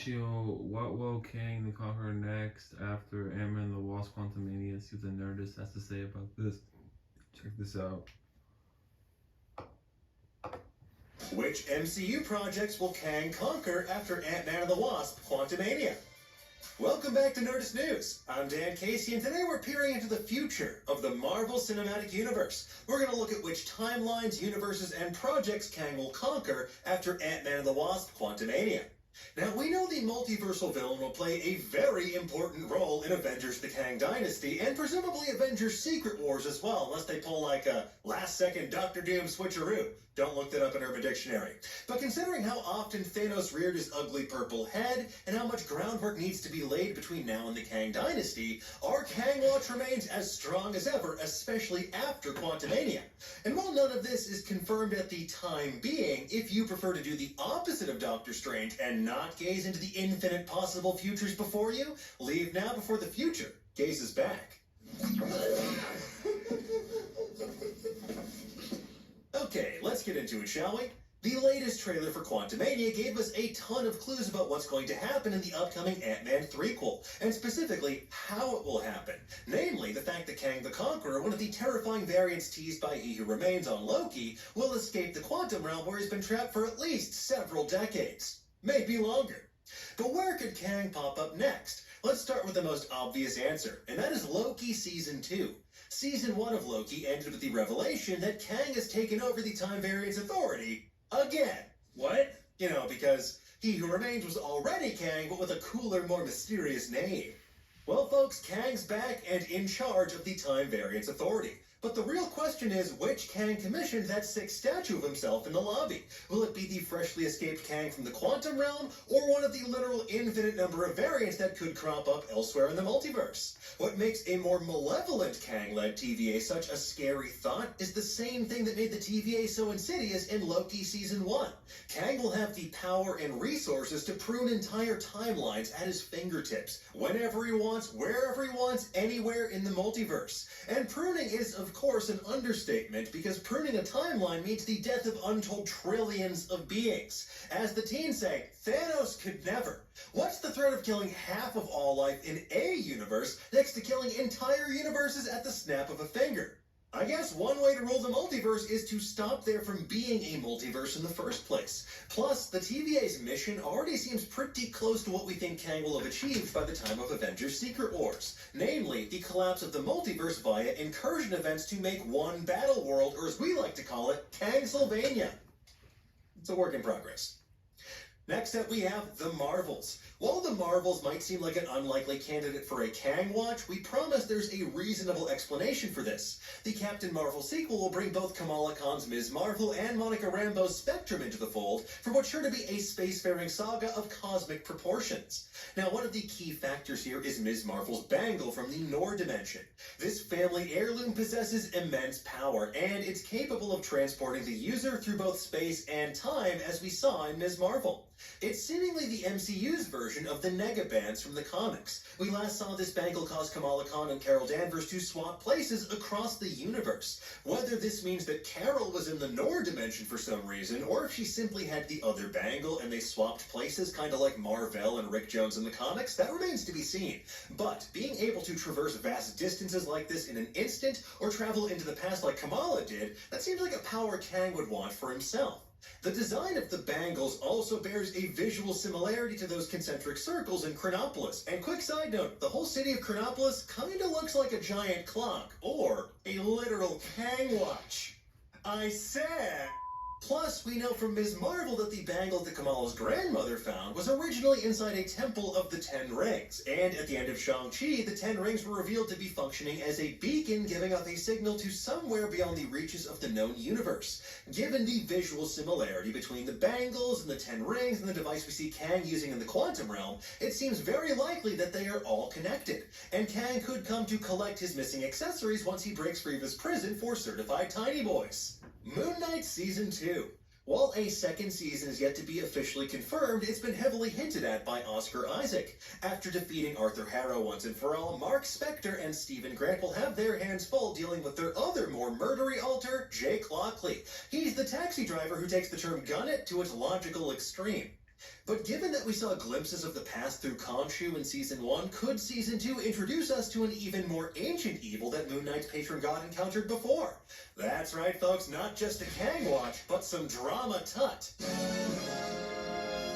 Ignacio, what will Kang the Conqueror next after Ant-Man and the Wasp Quantumania? See what the Nerdist has to say about this. Check this out. Which MCU projects will Kang conquer after Ant-Man and the Wasp Quantumania? Welcome back to Nerdist News. I'm Dan Casey, and today we're peering into the future of the Marvel Cinematic Universe. We're going to look at which timelines, universes, and projects Kang will conquer after Ant-Man and the Wasp Quantumania. Now, we know the multiversal villain will play a very important role in Avengers the Kang Dynasty, and presumably Avengers Secret Wars as well, unless they pull like a last-second Doctor Doom switcheroo. Don't look that up in Urban Dictionary. But considering how often Thanos reared his ugly purple head, and how much groundwork needs to be laid between now and the Kang Dynasty, our Kang watch remains as strong as ever, especially after Quantumania. And while none of this is confirmed at the time being, if you prefer to do the opposite of Doctor Strange and not gaze into the infinite possible futures before you, leave now before the future gazes back. Okay, let's get into it, shall we? The latest trailer for Quantumania gave us a ton of clues about what's going to happen in the upcoming Ant-Man threequel, and specifically how it will happen. Namely, the fact that Kang the Conqueror, one of the terrifying variants teased by He Who Remains on Loki, will escape the quantum realm where he's been trapped for at least several decades. Maybe longer. But where could Kang pop up next? Let's start with the most obvious answer, and that is Loki Season 2. Season 1 of Loki ended with the revelation that Kang has taken over the Time Variance Authority again. What? You know, because He Who Remains was already Kang, but with a cooler, more mysterious name. Well, folks, Kang's back and in charge of the Time Variance Authority. But the real question is, which Kang commissioned that sick statue of himself in the lobby? Will it be the freshly escaped Kang from the quantum realm, or one of the literal infinite number of variants that could crop up elsewhere in the multiverse? What makes a more malevolent Kang-led TVA such a scary thought is the same thing that made the TVA so insidious in Loki Season 1. Kang will have the power and resources to prune entire timelines at his fingertips, whenever he wants, wherever he wants, anywhere in the multiverse. And pruning is, of course, an understatement, because pruning a timeline means the death of untold trillions of beings. As the teens say, Thanos could never. What's the threat of killing half of all life in a universe next to killing entire universes at the snap of a finger? I guess one way to rule the multiverse is to stop there from being a multiverse in the first place. Plus, the TVA's mission already seems pretty close to what we think Kang will have achieved by the time of Avengers Secret Wars. Namely, the collapse of the multiverse via incursion events to make one battle world, or as we like to call it, Kangsylvania. It's a work in progress. Next up, we have the Marvels. While the Marvels might seem like an unlikely candidate for a Kang watch, we promise there's a reasonable explanation for this. The Captain Marvel sequel will bring both Kamala Khan's Ms. Marvel and Monica Rambeau's Spectrum into the fold for what's sure to be a spacefaring saga of cosmic proportions. Now, one of the key factors here is Ms. Marvel's bangle from the Nor dimension. This family heirloom possesses immense power, and it's capable of transporting the user through both space and time, as we saw in Ms. Marvel. It's seemingly the MCU's version of the Negabands from the comics. We last saw this bangle cause Kamala Khan and Carol Danvers to swap places across the universe. Whether this means that Carol was in the Nor dimension for some reason, or if she simply had the other bangle and they swapped places, kind of like Marvel and Rick Jones in the comics, that remains to be seen. But being able to traverse vast distances like this in an instant, or travel into the past like Kamala did, that seems like a power Kang would want for himself. The design of the bangles also bears a visual similarity to those concentric circles in Chronopolis. And quick side note, the whole city of Chronopolis kinda looks like a giant clock, or a literal Kang watch. I said... Plus, we know from Ms. Marvel that the bangle that Kamala's grandmother found was originally inside a temple of the Ten Rings, and at the end of Shang-Chi, the Ten Rings were revealed to be functioning as a beacon giving off a signal to somewhere beyond the reaches of the known universe. Given the visual similarity between the bangles and the Ten Rings and the device we see Kang using in the quantum realm, it seems very likely that they are all connected, and Kang could come to collect his missing accessories once he breaks free of his prison for certified tiny boys. Moon Knight Season 2. While a second season is yet to be officially confirmed, it's been heavily hinted at by Oscar Isaac. After defeating Arthur Harrow once and for all, Mark Spector and Stephen Grant will have their hands full dealing with their other more murdery alter, Jake Lockley. He's the taxi driver who takes the term gun it to its logical extreme. But given that we saw glimpses of the past through Khonshu in Season 1, could Season 2 introduce us to an even more ancient evil that Moon Knight's patron god encountered before? That's right, folks, not just a Kang watch, but some drama tut.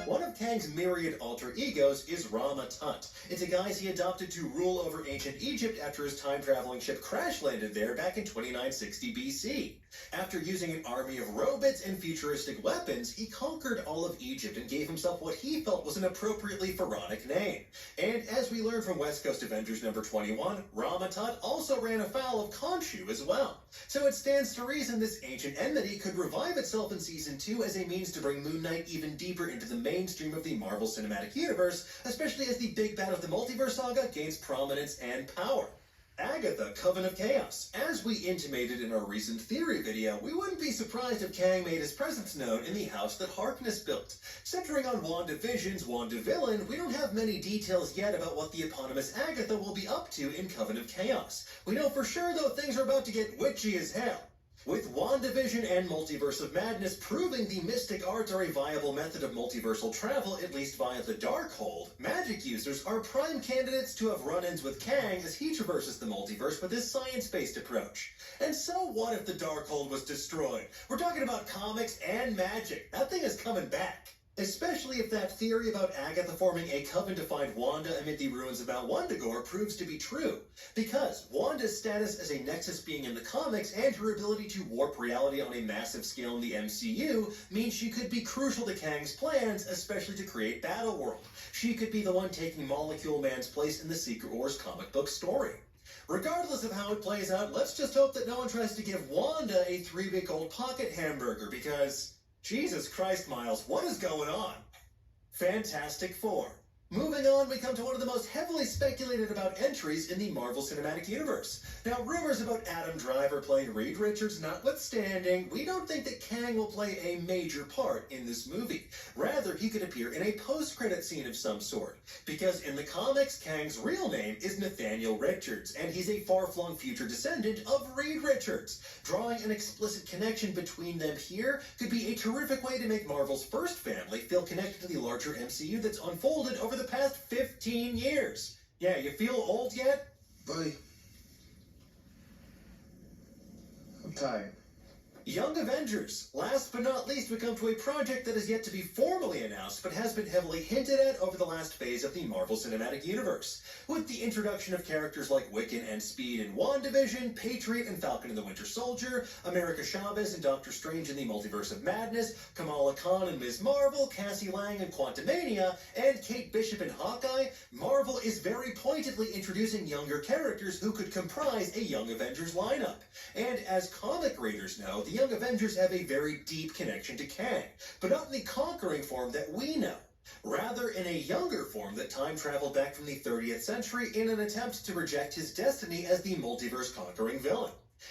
One of Kang's myriad alter egos is Rama Tut. It's a guise he adopted to rule over ancient Egypt after his time-traveling ship crash-landed there back in 2960 BC. After using an army of robots and futuristic weapons, he conquered all of Egypt and gave himself what he felt was an appropriately pharaonic name. And as we learned from West Coast Avengers number 21, Rama Tut also ran afoul of Khonshu as well. So it stands to reason this ancient enmity could revive itself in Season 2 as a means to bring Moon Knight even deeper into the mainstream of the Marvel Cinematic Universe, especially as the big bad of the multiverse saga gains prominence and power. Agatha, Coven of Chaos. As we intimated in our recent theory video, we wouldn't be surprised if Kang made his presence known in the house that Harkness built. Centering on WandaVision's WandaVillain, we don't have many details yet about what the eponymous Agatha will be up to in Coven of Chaos. We know for sure, though, things are about to get witchy as hell. With WandaVision and Multiverse of Madness proving the mystic arts are a viable method of multiversal travel, at least via the Darkhold, magic users are prime candidates to have run-ins with Kang as he traverses the multiverse with his science-based approach. And so what if the Darkhold was destroyed? We're talking about comics and magic. That thing is coming back. Especially if that theory about Agatha forming a coven to find Wanda amid the ruins of Mount Wundagore proves to be true. Because Wanda's status as a Nexus being in the comics and her ability to warp reality on a massive scale in the MCU means she could be crucial to Kang's plans, especially to create Battleworld. She could be the one taking Molecule Man's place in the Secret Wars comic book story. Regardless of how it plays out, let's just hope that no one tries to give Wanda a 3-week-old pocket hamburger because... Jesus Christ, Miles, what is going on? Fantastic Four. Moving on, we come to one of the most heavily speculated about entries in the Marvel Cinematic Universe. Now, rumors about Adam Driver playing Reed Richards notwithstanding, we don't think that Kang will play a major part in this movie. Rather, he could appear in a post-credit scene of some sort. Because in the comics, Kang's real name is Nathaniel Richards, and he's a far-flung future descendant of Reed Richards. Drawing an explicit connection between them here could be a terrific way to make Marvel's first family feel connected to the larger MCU that's unfolded over the past 15 years. Yeah, you feel old yet? Buddy, I'm tired. Young Avengers. Last but not least, we come to a project that is yet to be formally announced, but has been heavily hinted at over the last phase of the Marvel Cinematic Universe. With the introduction of characters like Wiccan and Speed in WandaVision, Patriot and Falcon and the Winter Soldier, America Chavez and Doctor Strange in the Multiverse of Madness, Kamala Khan and Ms. Marvel, Cassie Lang in Quantumania, and Kate Bishop in Hawkeye, Marvel is very pointedly introducing younger characters who could comprise a Young Avengers lineup. And as comic readers know, the Young Avengers have a very deep connection to Kang, but not in the conquering form that we know. Rather, in a younger form that time traveled back from the 30th century in an attempt to reject his destiny as the multiverse-conquering villain.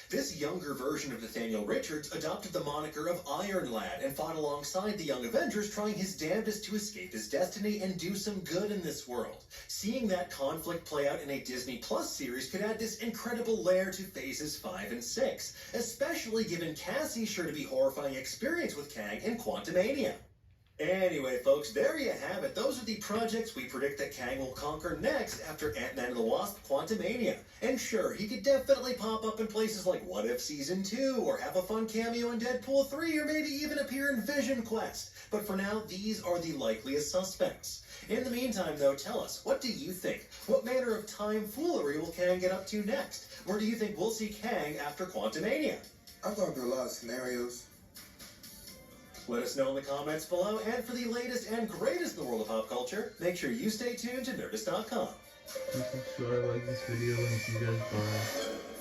This younger version of Nathaniel Richards adopted the moniker of Iron Lad and fought alongside the Young Avengers, trying his damnedest to escape his destiny and do some good in this world. Seeing that conflict play out in a Disney Plus series could add this incredible layer to phases 5 and 6, especially given Cassie's sure to be horrifying experience with Kang in Quantumania. Anyway, folks, there you have it. Those are the projects we predict that Kang will conquer next after Ant-Man and the Wasp Quantumania. And sure, he could definitely pop up in places like What If Season 2, or have a fun cameo in Deadpool 3, or maybe even appear in Vision Quest. But for now, these are the likeliest suspects. In the meantime, though, tell us, what do you think? What manner of tomfoolery will Kang get up to next? Where do you think we'll see Kang after Quantumania? I thought there were a lot of scenarios. Let us know in the comments below, and for the latest and greatest in the world of pop culture, make sure you stay tuned to Nerdist.com. Please subscribe, like this video, and see you guys. Bye.